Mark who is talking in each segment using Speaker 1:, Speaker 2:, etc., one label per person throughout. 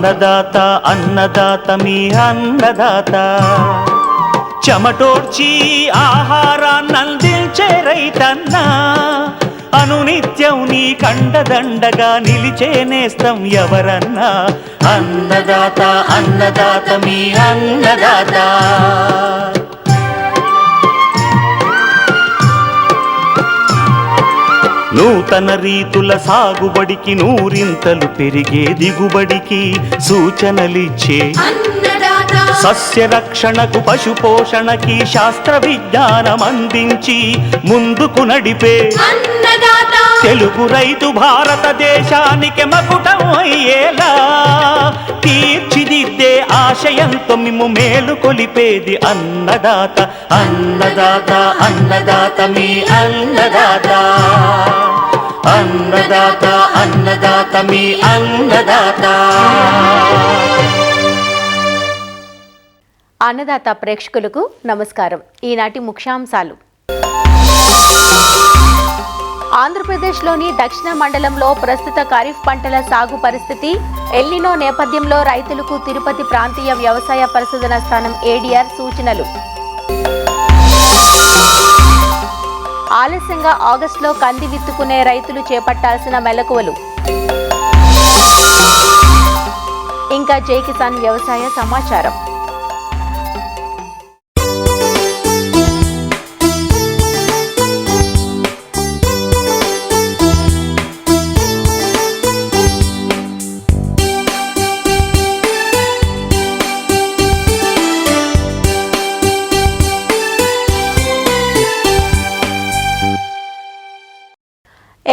Speaker 1: అన్నదాత అన్నదాత మీ అన్నదాత చెమటోడ్చి ఆహారాన్నందించే రైతన్నా అనునిత్యం నీ కండదండగా నిలిచే నేస్తం ఎవరన్నా అన్నదాత అన్నదాత మీ అన్నదాత నూతన రీతుల సాగుబడికి నూరింతలు పెరిగే దిగుబడికి సూచనలిచ్చే సస్య రక్షణకు పశు పోషణకి శాస్త్ర విజ్ఞానం అందించి ముందుకు నడిపే తెలుగు రైతు భారతదేశానికి మకుటం అయ్యేలా తీర్చిదిద్దే ఆశయంతో మిమ్ము మేలు కొలిపేది అన్నదాత అన్నదాత అన్నదాత మీ అన్నదాత అన్నదాత అన్నదాత మీ అన్నదాత.
Speaker 2: అన్నదాత ప్రేక్షకులకు నమస్కారం. ఈనాటి ముఖ్యాంశాలు. ఆంధ్రప్రదేశ్లోని దక్షిణ మండలంలో ప్రస్తుత ఖరీఫ్ పంటల సాగు పరిస్థితి, ఎల్నినో నేపథ్యంలో రైతులకు తిరుపతి ప్రాంతీయ వ్యవసాయ పరిశోధన స్థానం ఏడీఆర్ సూచనలు. ఆలస్యంగా ఆగస్టులో కంది విత్తుకునే రైతులు చేపట్టాల్సిన మెలకువలు. ఇంకా జై కిసాన్ వ్యవసాయ సమాచారం.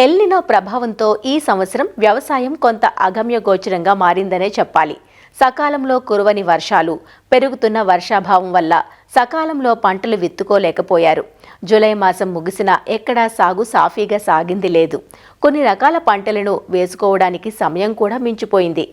Speaker 2: ఎల్నినో ప్రభావంతో ఈ సంవత్సరం వ్యవసాయం కొంత అగమ్య గోచరంగా మారిందనే చెప్పాలి. సకాలంలో కురవని వర్షాలు, పెరుగుతున్న వర్షాభావం వల్ల సకాలంలో పంటలు విత్తుకోలేకపోయారు. జూలై మాసం ముగిసినా ఎక్కడా సాగు సాఫీగా సాగింది లేదు. కొన్ని రకాల పంటలను వేసుకోవడానికి సమయం కూడా మించిపోయింది.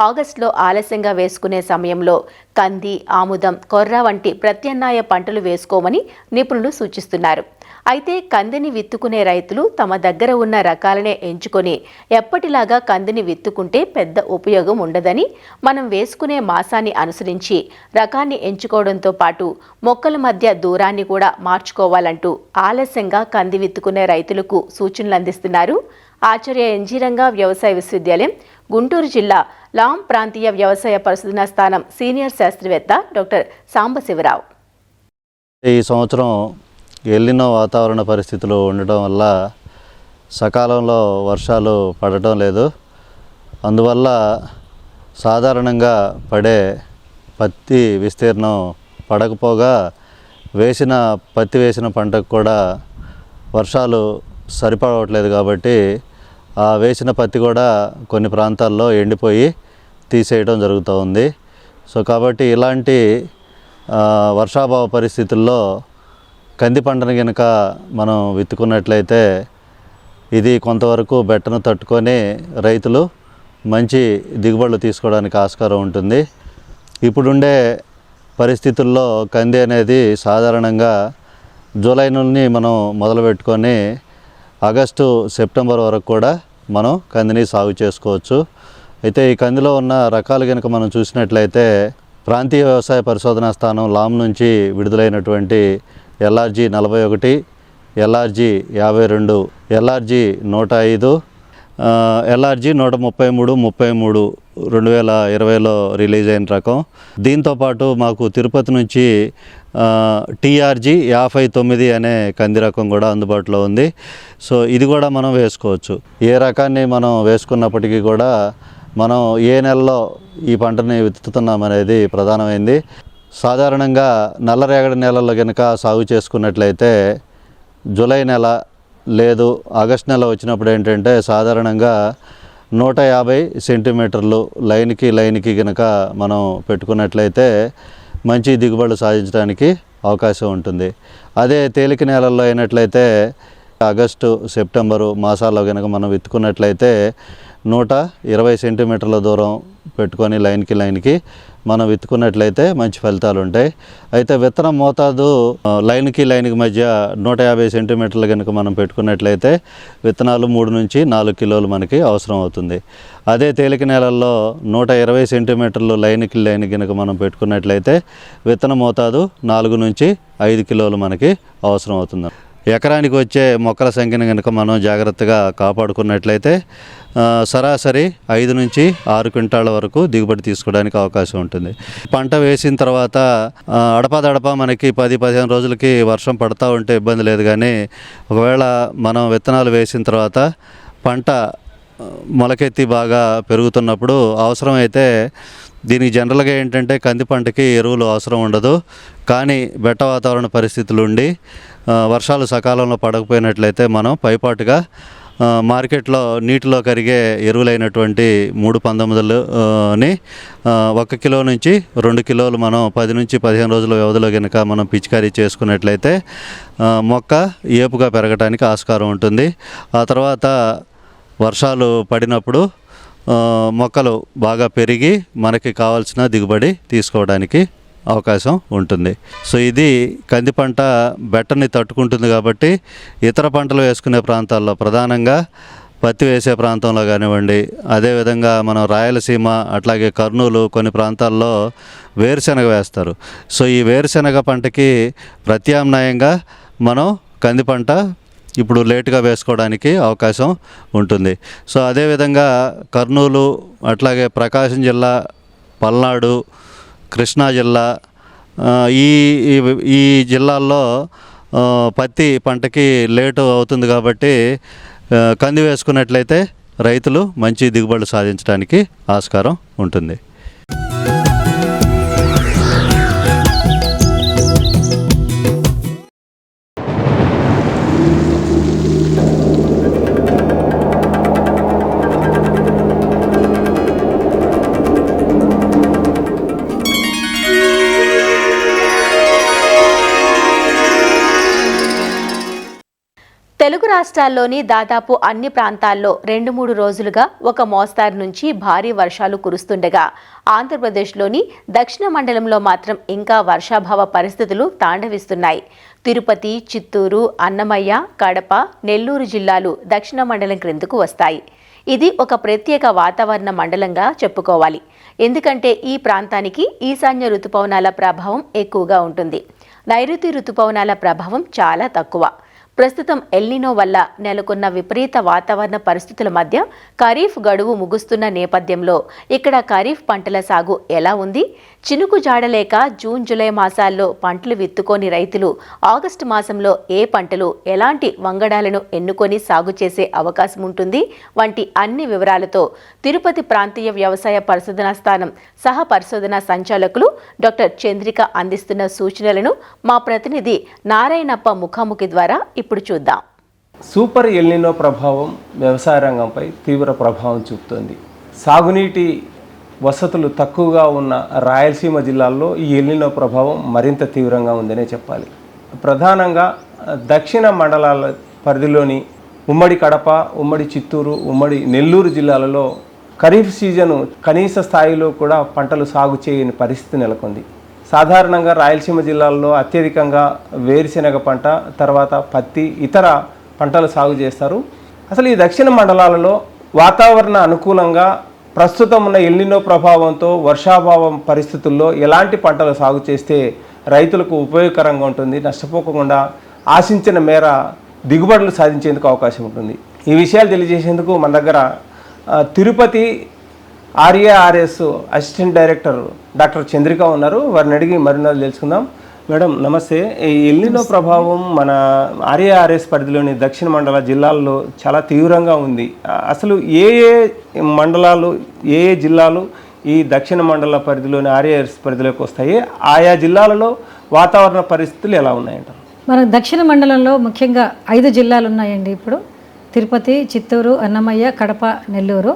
Speaker 2: ఆగస్టులో ఆలస్యంగా వేసుకునే సమయంలో కంది, ఆముదం, కొర్ర వంటి ప్రత్యామ్నాయ పంటలు వేసుకోమని నిపుణులు సూచిస్తున్నారు. అయితే కందిని విత్తుకునే రైతులు తమ దగ్గర ఉన్న రకాలనే ఎంచుకొని ఎప్పటిలాగా కందిని విత్తుకుంటే పెద్ద ఉపయోగం ఉండదని, మనం వేసుకునే మాసాన్ని అనుసరించి రకాన్ని ఎంచుకోవడంతో పాటు మొక్కల మధ్య దూరాన్ని కూడా మార్చుకోవాలంటూ ఆలస్యంగా కంది విత్తుకునే రైతులకు సూచనలు అందిస్తున్నారు ఆచార్య ఎన్జీ రంగా వ్యవసాయ విశ్వవిద్యాలయం, గుంటూరు జిల్లా లాం ప్రాంతీయ వ్యవసాయ పరిశోధనా స్థానం సీనియర్ శాస్త్రవేత్త డాక్టర్ సాంబశివరావు.
Speaker 3: ఈ సంవత్సరం ఎల్నినో వాతావరణ పరిస్థితులు ఉండటం వల్ల సకాలంలో వర్షాలు పడటం లేదు. అందువల్ల సాధారణంగా పడే పత్తి విస్తీర్ణం పడకపోగా పత్తి వేసిన పంటకు కూడా వర్షాలు సరిపడట్లేదు. కాబట్టి ఆ వేసిన పత్తి కూడా కొన్ని ప్రాంతాల్లో ఎండిపోయి తీసేయడం జరుగుతూ ఉంది. సో కాబట్టి ఇలాంటి వర్షాభావ పరిస్థితుల్లో కంది పంటను కనుక మనం విత్తుకున్నట్లయితే ఇది కొంతవరకు బెట్టను తట్టుకొని రైతులు మంచి దిగుబడులు తీసుకోవడానికి ఆస్కారం ఉంటుంది. ఇప్పుడుండే పరిస్థితుల్లో కంది అనేది సాధారణంగా జూలై నుండి మనం మొదలుపెట్టుకొని ఆగస్టు, సెప్టెంబర్ వరకు కూడా మనం కందిని సాగు చేసుకోవచ్చు. అయితే ఈ కందిలో ఉన్న రకాలు కనుక మనం చూసినట్లయితే ప్రాంతీయ వ్యవసాయ పరిశోధనా స్థానం లాం నుంచి విడుదలైనటువంటి ఎల్ఆర్జీ 41, ఎల్ఆర్జీ 52, ఎల్ఆర్జీ 105, ఎల్ఆర్జీ 133 2020లో రిలీజ్ అయిన రకం. దీంతోపాటు మాకు తిరుపతి నుంచి టీఆర్జీ 59 అనే కంది రకం కూడా అందుబాటులో ఉంది. సో ఇది కూడా మనం వేసుకోవచ్చు. ఏ రకాన్ని మనం వేసుకున్నప్పటికీ కూడా మనం ఏ నెలలో ఈ పంటని విత్తుతున్నాం అనేది ప్రధానమైంది. సాధారణంగా నల్లరేగడి నేలల్లో కనుక సాగు చేసుకున్నట్లయితే జూలై నెల లేదు ఆగస్ట్ నెల వచ్చినప్పుడు ఏంటంటే సాధారణంగా 150 సెంటీమీటర్లు లైన్కి కనుక మనం పెట్టుకున్నట్లయితే మంచి దిగుబడులు సాధించడానికి అవకాశం ఉంటుంది. అదే తేలిక నేలల్లో అయినట్లయితే ఆగస్టు, సెప్టెంబరు మాసాల్లో కనుక మనం విత్తుకున్నట్లయితే 120 సెంటీమీటర్ల దూరం పెట్టుకొని లైన్కి మనం విత్తుకున్నట్లయితే మంచి ఫలితాలు ఉంటాయి. అయితే విత్తనం మోతాదు లైన్కి మధ్య 150 సెంటీమీటర్లు కనుక మనం పెట్టుకున్నట్లయితే విత్తనాలు 3 నుంచి 4 కిలోలు మనకి అవసరం అవుతుంది. అదే తేలిక నేలల్లో 120 సెంటీమీటర్లు లైన్కి కనుక మనం పెట్టుకున్నట్లయితే విత్తన మోతాదు 4 నుంచి 5 కిలోలు మనకి అవసరం అవుతుంది. ఎకరానికి వచ్చే మొక్కల సంఖ్యను కనుక మనం జాగ్రత్తగా కాపాడుకున్నట్లయితే సరాసరి 5 నుంచి 6 క్వింటాల వరకు దిగుబడి తీసుకోవడానికి అవకాశం ఉంటుంది. పంట వేసిన తర్వాత అడపాదడపా మనకి 10-15 రోజులకి వర్షం పడతా ఉంటే ఇబ్బంది లేదు. కానీ ఒకవేళ మనం విత్తనాలు వేసిన తర్వాత పంట మొలకెత్తి బాగా పెరుగుతున్నప్పుడు అవసరమైతే దీనికి జనరల్గా ఏంటంటే కంది పంటకి ఎరువులు అవసరం ఉండదు. కానీ బెట్ట వాతావరణ పరిస్థితులు ఉండి వర్షాలు సకాలంలో పడకపోయినట్లయితే మనం పైపాటుగా మార్కెట్లో నీటిలో కరిగే ఎరువులైనటువంటి 319ని 1 కిలో నుంచి 2 కిలోలు మనం 10 నుంచి 15 రోజుల వ్యవధిలో కనుక మనం పిచికారీ చేసుకున్నట్లయితే మొక్క ఏపుగా పెరగడానికి ఆస్కారం ఉంటుంది. ఆ తర్వాత వర్షాలు పడినప్పుడు మొక్కలు బాగా పెరిగి మనకి కావాల్సిన దిగుబడి తీసుకోవడానికి అవకాశం ఉంటుంది. సో ఇది కంది పంట బెట్టని తట్టుకుంటుంది కాబట్టి ఇతర పంటలు వేసుకునే ప్రాంతాల్లో ప్రధానంగా పత్తి వేసే ప్రాంతంలో కానివ్వండి, అదేవిధంగా మనం రాయలసీమ అట్లాగే కర్నూలు కొన్ని ప్రాంతాల్లో వేరుశెనగ వేస్తారు. సో ఈ వేరుశెనగ పంటకి ప్రత్యామ్నాయంగా మనం కంది పంట ఇప్పుడు లేటుగా వేసుకోవడానికి అవకాశం ఉంటుంది. సో అదేవిధంగా కర్నూలు అట్లాగే ప్రకాశం జిల్లా, పల్నాడు, కృష్ణా జిల్లా ఈ జిల్లాల్లో పత్తి పంటకి లేటు అవుతుంది కాబట్టి కంది వేసుకున్నట్లయితే రైతులు మంచి దిగుబడులు సాధించడానికి ఆస్కారం ఉంటుంది.
Speaker 2: తెలుగు రాష్ట్రాల్లోని దాదాపు అన్ని ప్రాంతాల్లో 2-3 రోజులుగా ఒక మోస్తారు నుంచి భారీ వర్షాలు కురుస్తుండగా ఆంధ్రప్రదేశ్లోని దక్షిణ మండలంలో మాత్రం ఇంకా వర్షాభావ పరిస్థితులు తాండవిస్తున్నాయి. తిరుపతి, చిత్తూరు, అన్నమయ్య, కడప, నెల్లూరు జిల్లాలు దక్షిణ మండలం క్రిందకు వస్తాయి. ఇది ఒక ప్రత్యేక వాతావరణ మండలంగా చెప్పుకోవాలి. ఎందుకంటే ఈ ప్రాంతానికి ఈశాన్య రుతుపవనాల ప్రభావం ఎక్కువగా ఉంటుంది. నైరుతి రుతుపవనాల ప్రభావం చాలా తక్కువ. ప్రస్తుతం ఎల్నినో వల్ల నెలకొన్న విపరీత వాతావరణ పరిస్థితుల మధ్య ఖరీఫ్ గడువు ముగుస్తున్న నేపథ్యంలో ఇక్కడ ఖరీఫ్ పంటల సాగు ఎలా ఉంది? చినుకు జాడలేక జూన్, జూలై మాసాల్లో పంటలు విత్తుకోని రైతులు ఆగస్టు మాసంలో ఏ పంటలు, ఎలాంటి వంగడాలను ఎన్నుకొని సాగు చేసే అవకాశం ఉంటుంది వంటి అన్ని వివరాలతో తిరుపతి ప్రాంతీయ వ్యవసాయ పరిశోధనా స్థానం సహ పరిశోధనా సంచాలకులు డాక్టర్ చంద్రిక అందిస్తున్న సూచనలను మా ప్రతినిధి నారాయణప్ప ముఖాముఖి ద్వారా ఇప్పుడు చూద్దాం.
Speaker 4: సూపర్ ఎల్నినో ప్రభావం వ్యవసాయ రంగంపై తీవ్ర ప్రభావం చూపుతోంది. సాగునీటి వసతులు తక్కువగా ఉన్న రాయలసీమ జిల్లాల్లో ఈ ఎల్నినో ప్రభావం మరింత తీవ్రంగా ఉందనే చెప్పాలి. ప్రధానంగా దక్షిణ మండలాల పరిధిలోని ఉమ్మడి కడప, ఉమ్మడి చిత్తూరు, ఉమ్మడి నెల్లూరు జిల్లాలలో ఖరీఫ్ సీజను కనీస స్థాయిలో కూడా పంటలు సాగు చేయని పరిస్థితి నెలకొంది. సాధారణంగా రాయలసీమ జిల్లాల్లో అత్యధికంగా వేరుశెనగ పంట, తర్వాత పత్తి, ఇతర పంటలు సాగు చేస్తారు. అసలు ఈ దక్షిణ మండలాలలో వాతావరణ అనుకూలంగా ప్రస్తుతం ఉన్న ఎల్నినో ప్రభావంతో వర్షాభావం పరిస్థితుల్లో ఎలాంటి పంటలు సాగు చేస్తే రైతులకు ఉపయోగకరంగా ఉంటుంది, నష్టపోకుండా ఆశించిన మేర దిగుబడులు సాధించేందుకు అవకాశం ఉంటుంది. ఈ విషయాలు తెలియజేసేందుకు మన దగ్గర Tirupati RARS assistant director doctor Chandrika ఉన్నారు. వారిని అడిగి మరిన్నది తెలుసుకుందాం. మేడం నమస్తే. ఈ ఎల్నినో ప్రభావం మన ఆర్ఏఆర్ఎస్ పరిధిలోని దక్షిణ మండల జిల్లాల్లో చాలా తీవ్రంగా ఉంది. అసలు ఏ మండలాలు, ఏ జిల్లాలు ఈ దక్షిణ మండల పరిధిలోని ఆర్ఏఆర్ఎస్ పరిధిలోకి వస్తాయి? ఆయా జిల్లాలలో వాతావరణ పరిస్థితులు ఎలా ఉన్నాయంటారు?
Speaker 5: మన దక్షిణ మండలంలో ముఖ్యంగా 5 జిల్లాలు ఉన్నాయండి. ఇప్పుడు తిరుపతి, చిత్తూరు, అన్నమయ్య, కడప, నెల్లూరు.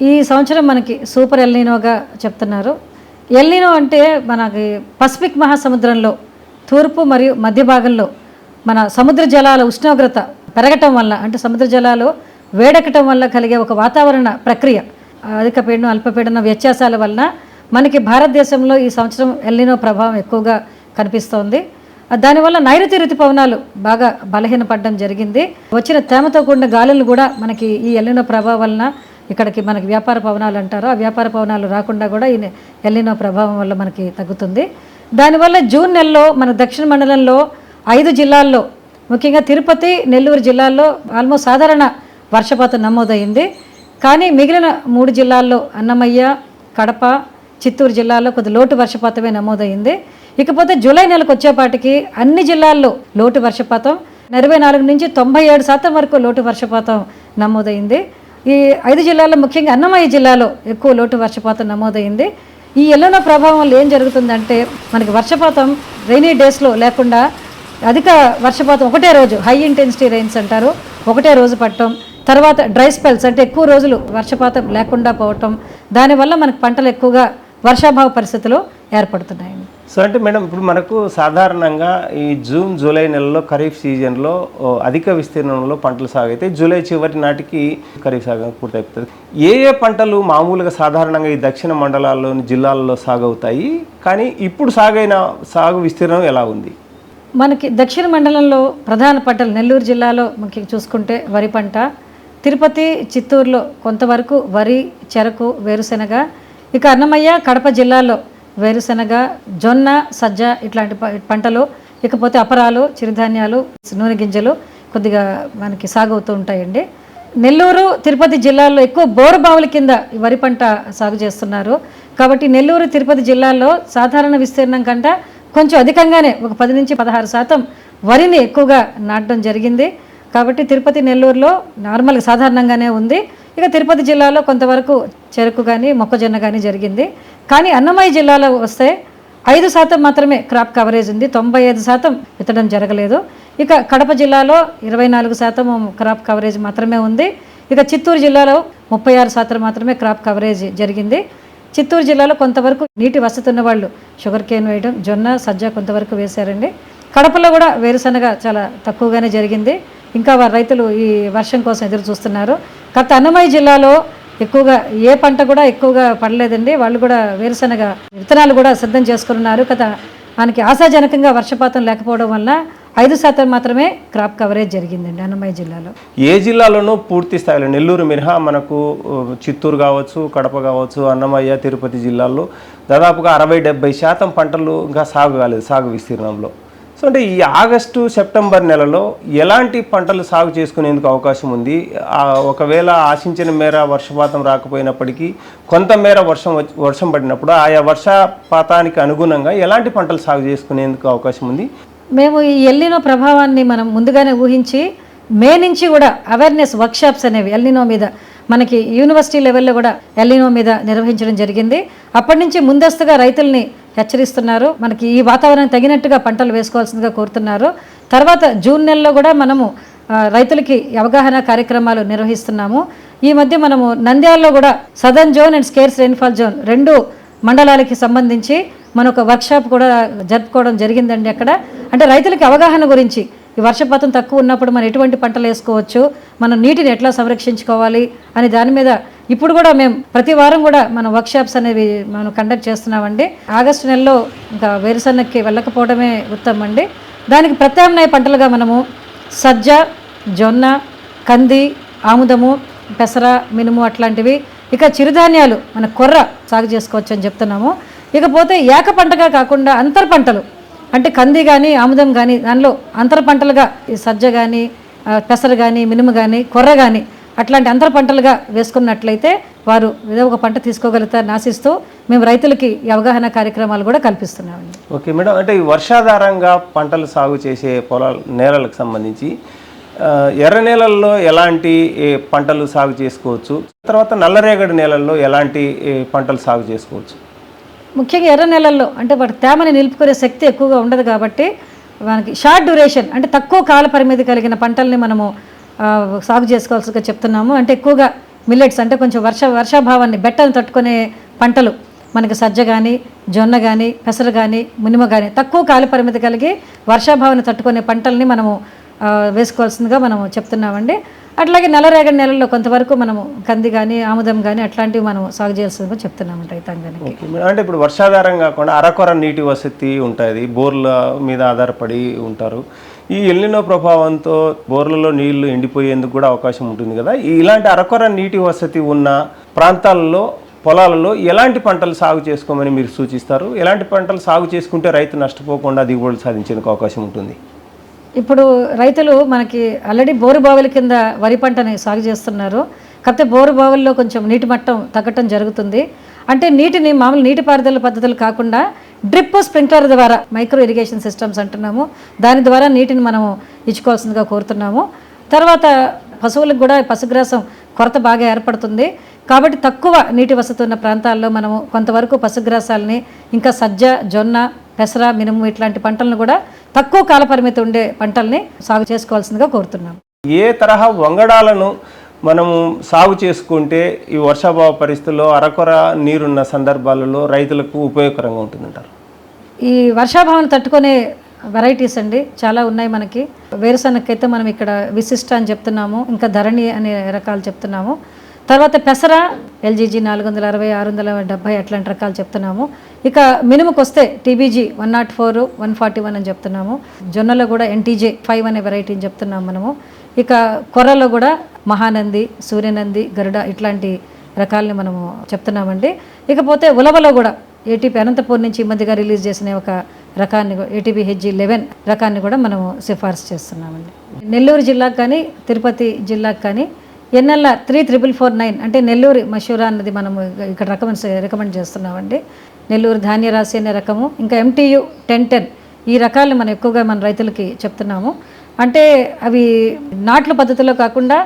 Speaker 5: ఈ సంవత్సరం మనకి సూపర్ ఎల్నినోగా చెప్తున్నారు. ఎల్నినో అంటే మనకి పసిఫిక్ మహాసముద్రంలో తూర్పు మరియు మధ్య భాగంలో మన సముద్ర జలాల ఉష్ణోగ్రత పెరగటం వల్ల, అంటే సముద్ర జలాలు వేడెక్కటం వల్ల కలిగే ఒక వాతావరణ ప్రక్రియ, అధిక పీడనం అల్పపీడన వ్యత్యాసాల వలన మనకి భారతదేశంలో ఈ సంవత్సరం ఎల్నినో ప్రభావం ఎక్కువగా కనిపిస్తోంది. దానివల్ల నైరుతి ఋతుపవనాలు బాగా బలహీనపడడం జరిగింది. వచ్చిన తేమతో కూడిన గాలులు కూడా మనకి ఈ ఎల్నినో ప్రభావం వలన ఇక్కడికి మనకి వ్యాపార పవనాలు అంటారు, ఆ వ్యాపార పవనాలు రాకుండా కూడా ఈ ఎల్నినో ప్రభావం వల్ల మనకి తగ్గుతుంది. దానివల్ల జూన్ నెలలో మన దక్షిణ మండలంలో 5 జిల్లాల్లో, ముఖ్యంగా తిరుపతి, నెల్లూరు జిల్లాల్లో ఆల్మోస్ట్ సాధారణ వర్షపాతం నమోదైంది. కానీ మిగిలిన 3 జిల్లాల్లో అన్నమయ్య, కడప, చిత్తూరు జిల్లాల్లో కొద్ది లోటు వర్షపాతమే నమోదైంది. ఇకపోతే జూలై నెలకు వచ్చేపాటికి అన్ని జిల్లాల్లో లోటు వర్షపాతం 84 నుంచి 97% వరకు లోటు వర్షపాతం నమోదైంది. ఈ 5 జిల్లాల్లో ముఖ్యంగా అన్నమయ్య జిల్లాలో ఎక్కువ లోటు వర్షపాతం నమోదైంది. ఈ ఎల్నినో ప్రభావం వల్ల ఏం జరుగుతుందంటే మనకి వర్షపాతం రైనీ డేస్లో లేకుండా అధిక వర్షపాతం ఒకటే రోజు, హై ఇంటెన్సిటీ రెయిన్స్ అంటారు, ఒకటే రోజు పడటం, తర్వాత డ్రై స్పెల్స్ అంటే ఎక్కువ రోజులు వర్షపాతం లేకుండా పోవటం, దానివల్ల మనకు పంటలు ఎక్కువగా వర్షాభావ పరిస్థితులు ఏర్పడుతున్నాయండి.
Speaker 4: సో అంటే మేడం, ఇప్పుడు మనకు సాధారణంగా ఈ జూన్ జూలై నెలలో ఖరీఫ్ సీజన్లో అధిక విస్తీర్ణంలో పంటలు సాగు అయితే జూలై చివరి నాటికి ఖరీఫ్ సాగు పూర్తయిపోతుంది. ఏ పంటలు మామూలుగా సాధారణంగా ఈ దక్షిణ మండలాల్లోని జిల్లాల్లో సాగు అవుతాయి, కానీ ఇప్పుడు సాగు విస్తీర్ణం ఎలా ఉంది?
Speaker 5: మనకి దక్షిణ మండలంలో ప్రధాన పంటలు నెల్లూరు జిల్లాలో మనకి చూసుకుంటే వరి పంట, తిరుపతి, చిత్తూరులో కొంతవరకు వరి, చెరకు, వేరుశెనగ, ఇక అన్నమయ్య, కడప జిల్లాలో వేరుశెనగ, జొన్న, సజ్జ ఇట్లాంటి పంటలు, ఇకపోతే అపరాలు, చిరుధాన్యాలు, నూనె గింజలు కొద్దిగా మనకి సాగు అవుతూ ఉంటాయండి. నెల్లూరు, తిరుపతి జిల్లాల్లో ఎక్కువ బోరు బావుల కింద ఈ వరి పంట సాగు చేస్తున్నారు. కాబట్టి నెల్లూరు, తిరుపతి జిల్లాల్లో సాధారణ విస్తీర్ణం కంటే కొంచెం అధికంగానే ఒక 10 నుంచి 16% వరిని ఎక్కువగా నాటడం జరిగింది. కాబట్టి తిరుపతి, నెల్లూరులో నార్మల్గా సాధారణంగానే ఉంది. ఇక తిరుపతి జిల్లాలో కొంతవరకు చెరుకు కానీ మొక్కజొన్న కానీ జరిగింది. కానీ అన్నమయ్య జిల్లాలో వస్తే 5% మాత్రమే క్రాప్ కవరేజ్ ఉంది, 95% విత్తడం జరగలేదు. ఇక కడప జిల్లాలో 24% క్రాప్ కవరేజ్ మాత్రమే ఉంది. ఇక చిత్తూరు జిల్లాలో 36% మాత్రమే క్రాప్ కవరేజ్ జరిగింది. చిత్తూరు జిల్లాలో కొంతవరకు నీటి వసతి ఉన్న వాళ్ళు షుగర్ కేన్ వేయడం, జొన్న, సజ్జ కొంతవరకు వేశారండి. కడపలో కూడా వేరుశనగ చాలా తక్కువగానే జరిగింది. ఇంకా రైతులు ఈ వర్షం కోసం ఎదురు చూస్తున్నారు. గత అన్నమయ్య జిల్లాలో ఎక్కువగా ఏ పంట కూడా ఎక్కువగా పడలేదండి. వాళ్ళు కూడా వేరుశనగ విత్తనాలు కూడా సిద్ధం చేసుకున్నారు. మనకి ఆశాజనకంగా వర్షపాతం లేకపోవడం వల్ల 5% మాత్రమే క్రాప్ కవరేజ్ జరిగిందండి అన్నమయ్య జిల్లాలో.
Speaker 4: ఏ జిల్లాలోనూ పూర్తి స్థాయిలో, నెల్లూరు మినహా మనకు చిత్తూరు కావచ్చు, కడప కావచ్చు, అన్నమయ్య, తిరుపతి జిల్లాల్లో దాదాపుగా 60-70% పంటలు ఇంకా సాగు కాలేదు సాగు విస్తీర్ణంలో. సో అంటే ఈ ఆగస్టు, సెప్టెంబర్ నెలలో ఎలాంటి పంటలు సాగు చేసుకునేందుకు అవకాశం ఉంది? ఒకవేళ ఆశించిన మేర వర్షపాతం రాకపోయినప్పటికీ కొంతమేర వర్షం పడినప్పుడు ఆయా వర్షపాతానికి అనుగుణంగా ఎలాంటి పంటలు సాగు చేసుకునేందుకు అవకాశం ఉంది?
Speaker 5: మేము ఈ ఎల్నినో ప్రభావాన్ని మనం ముందుగానే ఊహించి మే నుంచి కూడా అవేర్నెస్ వర్క్షాప్స్ అనేవి ఎల్నినో మీద మనకి యూనివర్సిటీ లెవెల్లో కూడా ఎల్నినో మీద నిర్వహించడం జరిగింది. అప్పటి నుంచి ముందస్తుగా రైతుల్ని హెచ్చరిస్తున్నారు. మనకి ఈ వాతావరణం తగినట్టుగా పంటలు వేసుకోవాల్సిందిగా కోరుతున్నారు. తర్వాత జూన్ నెలలో కూడా మనము రైతులకి అవగాహన కార్యక్రమాలు నిర్వహిస్తున్నాము. ఈ మధ్య మనము నంద్యాలలో కూడా southern zone and scares rainfall zone 2 మండలాలకి సంబంధించి మన ఒక వర్క్షాప్ కూడా జరుపుకోవడం జరిగిందండి. అక్కడ అంటే రైతులకి అవగాహన గురించి, ఈ వర్షపాతం తక్కువ ఉన్నప్పుడు మనం ఎటువంటి పంటలు వేసుకోవచ్చు, మనం నీటిని ఎట్లా సంరక్షించుకోవాలి అని దాని మీద ఇప్పుడు కూడా మేము ప్రతి వారం కూడా మనం వర్క్షాప్స్ అనేవి మనం కండక్ట్ చేస్తున్నామండి. ఆగస్టు నెలలో ఇంకా వేరుశనగకి వెళ్ళకపోవడమే ఉత్తమం అండి. దానికి ప్రత్యామ్నాయ పంటలుగా మనము సజ్జ, జొన్న, కంది, ఆముదము, పెసర, మినుము అట్లాంటివి, ఇక చిరుధాన్యాలు మన కొర్ర సాగు చేసుకోవచ్చు అని చెప్తున్నాము. ఇకపోతే ఏక పంటగా కాకుండా అంతర్ పంటలు అంటే కంది కానీ, ఆముదం కానీ, దానిలో అంతర పంటలుగా ఈ సజ్జ కానీ, పెసర కానీ, మినుము కానీ, కొర్ర కానీ అట్లాంటి అంతర పంటలుగా వేసుకున్నట్లయితే వారు ఏదో ఒక పంట తీసుకోగలుగుతారని ఆశిస్తూ మేము రైతులకి ఈ అవగాహన కార్యక్రమాలు కూడా కల్పిస్తున్నామండి.
Speaker 4: ఓకే మేడం, అంటే ఈ వర్షాధారంగా పంటలు సాగు చేసే నేలలకు సంబంధించి ఎర్ర నేలల్లో ఎలాంటి పంటలు సాగు చేసుకోవచ్చు, తర్వాత నల్లరేగడి నేలల్లో ఎలాంటి పంటలు సాగు చేసుకోవచ్చు?
Speaker 5: ముఖ్యంగా ఎర్ర నెలల్లో అంటే వాటి తేమని నిలుపుకునే శక్తి ఎక్కువగా ఉండదు కాబట్టి మనకి షార్ట్ డ్యూరేషన్ అంటే తక్కువ కాల పరిమితి కలిగిన పంటల్ని మనము సాగు చేసుకోవాల్సిగా చెప్తున్నాము. అంటే ఎక్కువగా మిల్లెట్స్ అంటే కొంచెం వర్షాభావాన్ని బెట్టను తట్టుకునే పంటలు మనకి సజ్జ కానీ, జొన్న కానీ, పెసర కానీ, మినుము కానీ తక్కువ కాల పరిమితి కలిగి వర్షాభావాన్ని తట్టుకునే పంటల్ని మనము వేసుకోవాల్సిందిగా మనము చెప్తున్నామండి. అట్లాగే నల్లరేగడి నెలల్లో కొంతవరకు మనము కంది కానీ ఆముదం కానీ అట్లాంటివి మనం సాగు చేయాల్సిందిగా చెప్తున్నాము రైతాంగానికి.
Speaker 4: Okay madam. అంటే ఇప్పుడు వర్షాధారం కాకుండా అరకొర నీటి వసతి ఉంటుంది, బోర్ల మీద ఆధారపడి ఉంటారు. ఈ ఎల్నినో ప్రభావంతో బోర్లలో నీళ్లు ఎండిపోయేందుకు కూడా అవకాశం ఉంటుంది కదా. ఇలాంటి అరకొర నీటి వసతి ఉన్న ప్రాంతాలలో పొలాలలో ఎలాంటి పంటలు సాగు చేసుకోమని మీరు సూచిస్తారు? ఎలాంటి పంటలు సాగు చేసుకుంటే రైతు నష్టపోకుండా దిగుబడులు సాధించేందుకు అవకాశం ఉంటుంది?
Speaker 5: ఇప్పుడు రైతులు మనకి ఆల్రెడీ బోరు బావుల కింద వరి పంటని సాగు చేస్తున్నారు. కాకపోతే బోరు బావుల్లో కొంచెం నీటి మట్టం తగ్గటం జరుగుతుంది. అంటే నీటిని మామూలు నీటిపారుదల పద్ధతులు కాకుండా డ్రిప్ స్ప్రింక్లర్ ద్వారా మైక్రో ఇరిగేషన్ సిస్టమ్స్ అంటున్నాము, దాని ద్వారా నీటిని మనము ఇచ్చుకోవాల్సిందిగా కోరుతున్నాము. తర్వాత పశువులకు కూడా పశుగ్రాసం కొరత బాగా ఏర్పడుతుంది కాబట్టి తక్కువ నీటి వసతి ఉన్న ప్రాంతాల్లో మనము కొంతవరకు పశుగ్రాసాలని, ఇంకా సజ్జ, జొన్న, పెసర, మినుము ఇట్లాంటి పంటలను కూడా తక్కువ కాల పరిమితి ఉండే పంటల్ని సాగు చేసుకోవాల్సిందిగా కోరుతున్నాం.
Speaker 4: ఏ తరహా వంగడాలను మనము సాగు చేసుకుంటే ఈ వర్షాభావ పరిస్థితుల్లో అరకొర నీరున్న సందర్భాలలో రైతులకు ఉపయోగకరంగా ఉంటుందంటారు?
Speaker 5: ఈ వర్షాభావం తట్టుకునే వెరైటీస్ అండి చాలా ఉన్నాయి మనకి. వేరుశనగకైతే మనం ఇక్కడ విశిష్ట అని చెప్తున్నాము, ఇంకా ధరణి అనే రకాలు చెప్తున్నాము. తర్వాత పెసర LGG 460, 670 అట్లాంటి రకాలు చెప్తున్నాము. ఇక మినుముకు వస్తే TBG 104, 141 అని చెప్తున్నాము. జొన్నలో కూడా NTJ 5 అనే వెరైటీని చెప్తున్నాము మనము. ఇక కొర్రలో కూడా మహానంది, సూర్యనంది, గరుడ ఇట్లాంటి రకాలని మనము చెప్తున్నామండి. ఇకపోతే ఉలవలో కూడా ATP అనంతపూర్ నుంచి ఈ మధ్యగా రిలీజ్ చేసిన ఒక రకాన్ని ATP HG11 రకాన్ని కూడా మనము సిఫార్సు చేస్తున్నామండి. నెల్లూరు జిల్లాకు కానీ తిరుపతి జిల్లాకు కానీ NLR 34449 అంటే నెల్లూరు మషూరా అన్నది మనము ఇక్కడ రికమెండ్ చేస్తున్నామండి. నెల్లూరు ధాన్యరాశి అనే రకము, ఇంకా MTU 1010 ఈ రకాలను మనం ఎక్కువగా మన రైతులకి చెప్తున్నాము. అంటే అవి నాట్ల పద్ధతిలో కాకుండా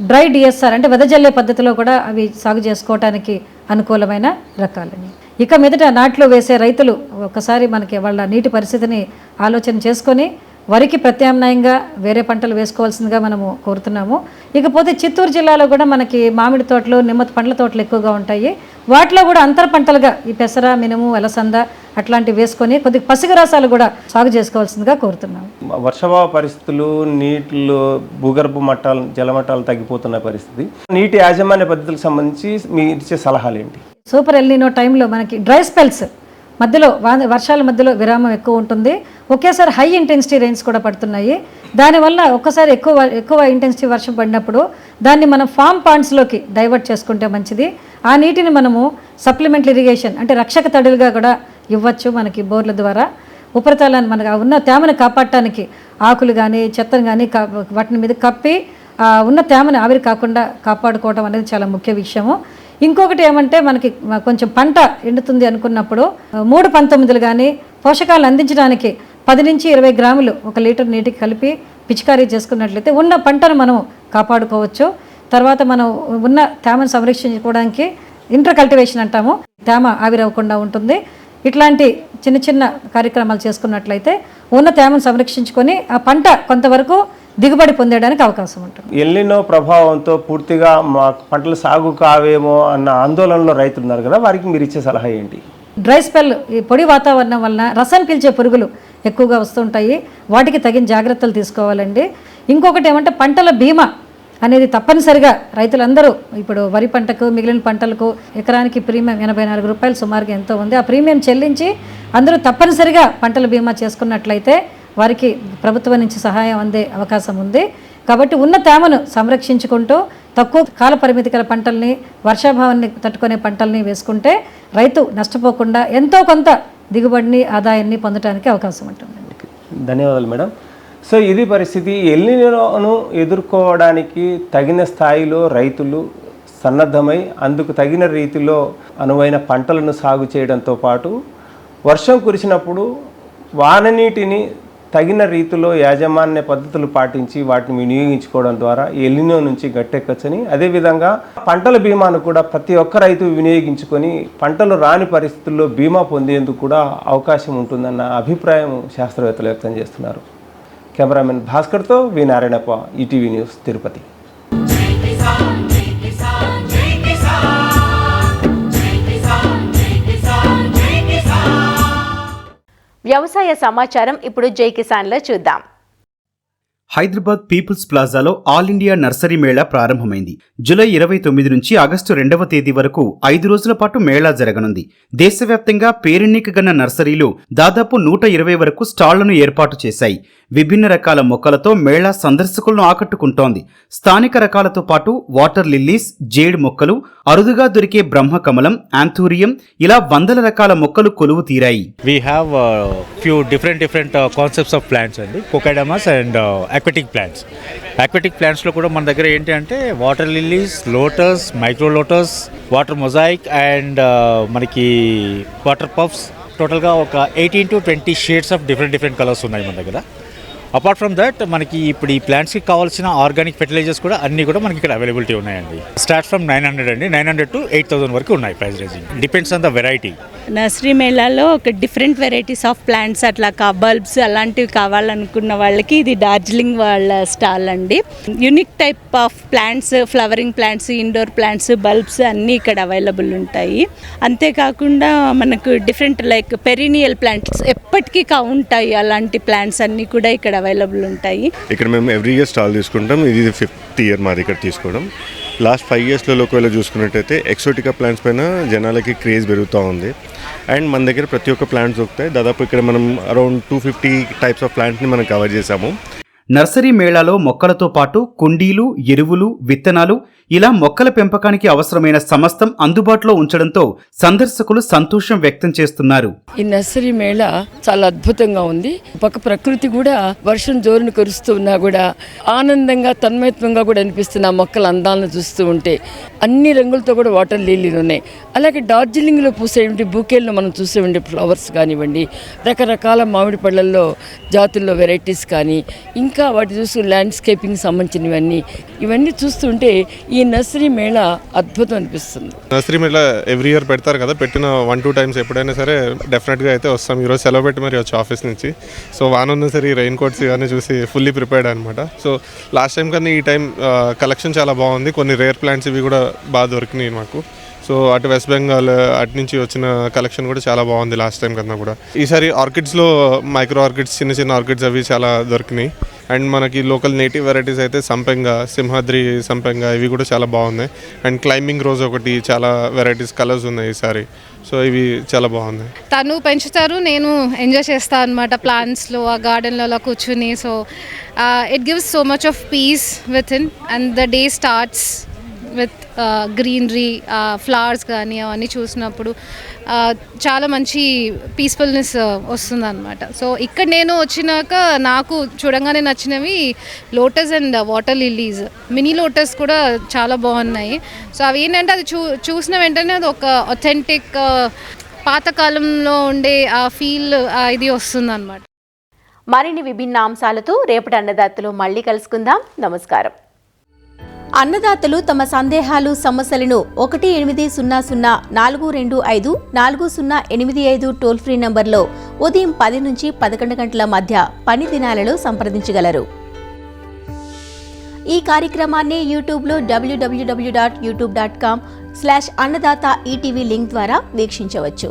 Speaker 5: డ్రై DSR అంటే వెదజల్లే పద్ధతిలో కూడా అవి సాగు చేసుకోవటానికి అనుకూలమైన రకాలని. ఇక మీదట నాట్లు వేసే రైతులు ఒకసారి మనకి వాళ్ళ నీటి పరిస్థితిని ఆలోచన చేసుకొని వరికి ప్రత్యామ్నాయంగా వేరే పంటలు వేసుకోవాల్సిందిగా మనము కోరుతున్నాము. ఇకపోతే చిత్తూరు జిల్లాలో కూడా మనకి మామిడి తోటలు, నిమ్మ పండ్ల తోటలు ఎక్కువగా ఉంటాయి. వాటిలో కూడా అంతర పంటలుగా ఈ పెసర, మినుము, అలసంద అట్లాంటివి వేసుకొని కొద్దిగా పసిగరాసాలు కూడా సాగు చేసుకోవాల్సిందిగా కోరుతున్నాము.
Speaker 4: వర్షాభావ పరిస్థితులు, నీటిలో భూగర్భ మట్టాలు, జలమట్టాలు తగ్గిపోతున్న పరిస్థితి, నీటి యాజమాన్య పద్ధతులకు సంబంధించి మీరు ఇచ్చే సలహాలు ఏంటి?
Speaker 5: సూపర్ ఎల్నినో టైంలో మనకి డ్రై స్పెల్స్ మధ్యలో వర్షాల మధ్యలో విరామం ఎక్కువ ఉంటుంది. ఒకేసారి హై ఇంటెన్సిటీ రెయిన్స్ కూడా పడుతున్నాయి. దానివల్ల ఒక్కసారి ఎక్కువ ఇంటెన్సిటీ వర్షం పడినప్పుడు దాన్ని మనం ఫామ్ పాండ్స్లోకి డైవర్ట్ చేసుకుంటే మంచిది. ఆ నీటిని మనము సప్లిమెంటరీ ఇరిగేషన్ అంటే రక్షక తడులుగా కూడా ఇవ్వచ్చు. మనకి బోర్ల ద్వారా ఉపరితలాన్ని మనకు ఉన్న తేమను కాపాడటానికి ఆకులు కానీ చెత్తను కానీ వాటిని మీద కప్పి ఉన్న తేమను ఆవిరి కాకుండా కాపాడుకోవడం అనేది చాలా ముఖ్య విషయము. ఇంకొకటి ఏమంటే మనకి కొంచెం పంట ఎండుతుంది అనుకున్నప్పుడు 3-19 కానీ పోషకాలు అందించడానికి 10 నుంచి 20 గ్రాములు 1 లీటర్ నీటికి కలిపి పిచికారీ చేసుకున్నట్లయితే ఉన్న పంటను మనం కాపాడుకోవచ్చు. తర్వాత మనం ఉన్న తేమను సంరక్షించుకోవడానికి ఇంటర్ కల్టివేషన్ అంటాము, తేమ ఆవిరవ్వకుండా ఉంటుంది. ఇట్లాంటి చిన్న చిన్న కార్యక్రమాలు చేసుకున్నట్లయితే ఉన్న తేమను సంరక్షించుకొని ఆ పంట కొంతవరకు దిగుబడి పొందడానికి అవకాశం ఉంటుంది.
Speaker 4: ఎల్నినో ప్రభావంతో పూర్తిగా మా పంటలు సాగు కావేమో అన్న ఆందోళనలో రైతులు ఉన్నారు కదా, వారికి మీరు ఇచ్చే సలహా ఏంటి?
Speaker 5: డ్రై స్పెల్, ఈ పొడి వాతావరణం వలన రసం పీల్చే పురుగులు ఎక్కువగా వస్తుంటాయి. వాటికి తగిన జాగ్రత్తలు తీసుకోవాలండి. ఇంకొకటి ఏమంటే పంటల బీమా అనేది తప్పనిసరిగా రైతులందరూ ఇప్పుడు వరి పంటకు, మిగిలిన పంటలకు ఎకరానికి ప్రీమియం 84 రూపాయలు సుమారుగా ఎంతో ఉంది. ఆ ప్రీమియం చెల్లించి అందరూ తప్పనిసరిగా పంటల బీమా చేసుకున్నట్లయితే వారికి ప్రభుత్వం నుంచి సహాయం అందే అవకాశం ఉంది. కాబట్టి ఉన్న తేమను సంరక్షించుకుంటూ తక్కువ కాల పరిమితి గల పంటల్ని, వర్షాభావాన్ని తట్టుకునే పంటల్ని వేసుకుంటే రైతు నష్టపోకుండా ఎంతో కొంత దిగుబడిని, ఆదాయాన్ని పొందడానికి అవకాశం ఉంటుంది.
Speaker 4: ధన్యవాదాలు మేడం. సో ఇది పరిస్థితి. ఎల్నినోను ఎదుర్కోవడానికి తగిన స్థాయిలో రైతులు సన్నద్ధమై అందుకు తగిన రీతిలో అనువైన పంటలను సాగు చేయడంతో పాటు వర్షం కురిసినప్పుడు వాననీటిని తగిన రీతిలో యాజమాన్య పద్ధతులు పాటించి వాటిని వినియోగించుకోవడం ద్వారా ఎల్నినో నుంచి గట్టెక్కచ్చని, అదేవిధంగా పంటల బీమాను కూడా ప్రతి ఒక్క రైతు వినియోగించుకొని పంటలు రాని పరిస్థితుల్లో బీమా పొందేందుకు కూడా అవకాశం ఉంటుందన్న అభిప్రాయం శాస్త్రవేత్తలు వ్యక్తం చేస్తున్నారు. కెమెరామెన్ భాస్కర్తో V Narayanappa, ETV news, Tirupati.
Speaker 2: వ్యవసాయ సమాచారం ఇప్పుడు జై కిసాన్లో చూద్దాం.
Speaker 6: హైదరాబాద్ పీపుల్స్ ప్లాజాలో ఆల్ ఇండియా నర్సరీ మేళా ప్రారంభమైంది. జూలై 29 నుంచి ఆగస్టు 2వ తేదీ వరకు 5 రోజుల పాటు మేళా జరగనుంది. దేశవ్యాప్తంగా పేరెన్నికగన్న నర్సరీలు దాదాపు 120 వరకు స్టాళ్లను ఏర్పాటు చేశాయి. విభిన్న రకాల మొక్కలతో మేళా సందర్శకులను ఆకట్టుకుంటోంది. స్థానిక రకాలతో పాటు వాటర్ లిల్లీస్, జేడ్ మొక్కలు, అరుదుగా దొరికే బ్రహ్మకమలం, యాంథూరియం ఇలా వందల రకాల మొక్కలు కొలువు తీరాయి.
Speaker 7: We have few different concepts of plants అండి, కోకాడమస్ and aquatic plants. Aquatic plants లో కూడా మన దగ్గర ఏంటి అంటే water lilies, lotus, micro lotus, water mosaic and మనకి వాటర్ పఫ్స్, టోటల్గా ఒక 18 to 20 shades of different colours ఉన్నాయి మన దగ్గర. అపార్ట్ ఫ్రమ్ దట్ మనకి ఇప్పుడు ఈ ప్లాంట్స్కి కావాల్సిన ఆర్గానిక్ ఫెర్టిలైజర్స్ కూడా అన్నీ కూడా మనకి ఇక్కడ అవైలబిలిటీ ఉన్నాయండి. స్టార్ట్ ఫ్రమ్ 900 అండి, 900 to 8000 వరకు ఉన్నాయి price ranging. Depends on the variety.
Speaker 8: Nursery మేళాలో ఒక డిఫరెంట్ వెరైటీస్ ఆఫ్ ప్లాంట్స్ అట్లా బల్బ్స్ అలాంటివి కావాలనుకున్న వాళ్ళకి ఇది డార్జిలింగ్ వాళ్ళ స్టాల్ అండి. Unique type of plants, flowering plants, indoor plants, bulbs అన్నీ ఇక్కడ అవైలబుల్ ఉంటాయి. అంతేకాకుండా మనకు డిఫరెంట్ లైక్ పెరీనియల్ ప్లాంట్స్ ఎప్పటికీ ఉంటాయి, అలాంటి ప్లాంట్స్ అన్నీ కూడా ఇక్కడ అవైలబుల్ ఉంటాయి.
Speaker 9: ఇక్కడ మేము ఎవ్రీ ఇయర్ స్టాల్ తీసుకుంటాం. ఇది 5th ఇయర్ మాది ఇక్కడ తీసుకోవడం. లాస్ట్ 5 yearsలో ఒకవేళ చూసుకున్నట్టయితే ఎక్సోటికా ప్లాంట్స్ పైన జనాలకి క్రేజ్ పెరుగుతూ ఉంది. అండ్ మన దగ్గర ప్రతి ఒక్క ప్లాంట్స్ దొరుకుతాయి. దాదాపు ఇక్కడ మనం అరౌండ్ 250 టైప్స్ ఆఫ్ ప్లాంట్ని మనం కవర్ చేసాము.
Speaker 6: నర్సరీ మేళాలో మొక్కలతో పాటు కుండీలు, ఎరువులు, విత్తనాలు ఇలా మొక్కల పెంపకానికి అవసరమైన సమస్తం అందుబాటులో ఉంచడంతో సందర్శకులు సంతోషం వ్యక్తం చేస్తున్నారు.
Speaker 10: ఈ నర్సరీ మేళా చాలా అద్భుతంగా ఉంది. పక్క ప్రకృతి కూడా వర్షం జోరును కురుస్తూ ఉన్నా కూడా ఆనందంగా, తన్మయత్వంగా కూడా అనిపిస్తున్న మొక్కల అందాలను చూస్తూ ఉంటే. అన్ని రంగులతో కూడా వాటర్ లిల్లీలు ఉన్నాయి. అలాగే డార్జిలింగ్లో పూసేటువంటి బూకేల్లో మనం చూసేవండి ఫ్లవర్స్ కానివ్వండి, రకరకాల మామిడి పళ్ళల్లో జాతుల్లో వెరైటీస్ కానీ, ఇంకా వాటి చూస్తూ ల్యాండ్స్కేపింగ్ సంబంధించినవన్నీ, ఇవన్నీ చూస్తుంటే ఈ నర్సరీ మేళా అద్భుతం అనిపిస్తుంది.
Speaker 11: నర్సరీ మేళా ఎవ్రీ ఇయర్ పెడతారు కదా, పెట్టిన 1-2 టైమ్స్ ఎప్పుడైనా సరే డెఫినెట్గా అయితే వస్తాం. ఈరోజు సెలవు పెట్టి మరి వచ్చి ఆఫీస్ నుంచి. సో వాన ఉన్నా సరే రెయిన్ కోట్స్ ఇవన్నీ చూసి ఫుల్లీ ప్రిపేర్డ్ అనమాట. సో లాస్ట్ టైం కన్నా ఈ టైం కలెక్షన్ చాలా బాగుంది. కొన్ని రేర్ ప్లాంట్స్ ఇవి కూడా బాగా దొరికినాయి మాకు. సో అటు వెస్ట్ బెంగాల్ అటు నుంచి వచ్చిన కలెక్షన్ కూడా చాలా బాగుంది లాస్ట్ టైం కన్నా కూడా. ఈసారి ఆర్కిడ్స్లో మైక్రో ఆర్కిడ్స్, చిన్న ఆర్కిడ్స్ అవి చాలా దొరికినాయి. అండ్ మనకి లోకల్ నేటివ్ వెరైటీస్ అయితే సంపెంగ, సింహాద్రి సంపెంగ ఇవి కూడా చాలా బాగున్నాయి. అండ్ క్లైంబింగ్ రోజ్ ఒకటి, చాలా వెరైటీస్ కలర్స్ ఉన్నాయి ఈసారి. సో ఇవి చాలా బాగున్నాయి.
Speaker 12: తను పెంచుతారు, నేను ఎంజాయ్ చేస్తాను అనమాట ప్లాంట్స్లో, ఆ గార్డెన్లో అలా కూర్చుని. So it gives so much of piece with in and the day starts with greenery, flowers కానీ అవన్నీ చూసినప్పుడు చాలా మంచి పీస్ఫుల్నెస్ వస్తుందన్నమాట. సో ఇక్కడ నేను వచ్చినాక నాకు చూడంగానే నచ్చినవి lotus and water lilies, mini lotus కూడా చాలా బాగున్నాయి. సో అవి ఏంటంటే అది చూసిన వెంటనే అది ఒక అథెంటిక్ పాతకాలంలో ఉండే ఆ ఫీల్ ఇది వస్తుందన్నమాట.
Speaker 2: మరిన్ని విభిన్న అంశాలతో రేపటి అన్నదాతలు మళ్ళీ కలుసుకుందాం. నమస్కారం. అన్నదాతలు తమ సందేహాలు, సమస్యలను 1-800-425-4085 టోల్ ఫ్రీ నంబర్లో ఉదయం 10 నుంచి 11 గంటల మధ్య పని దినాలలో సంప్రదించగలరు. ఈ కార్యక్రమాన్ని యూట్యూబ్లో www.youtube.com/అన్నదాత ఈటీవీ లింక్ ద్వారా వీక్షించవచ్చు.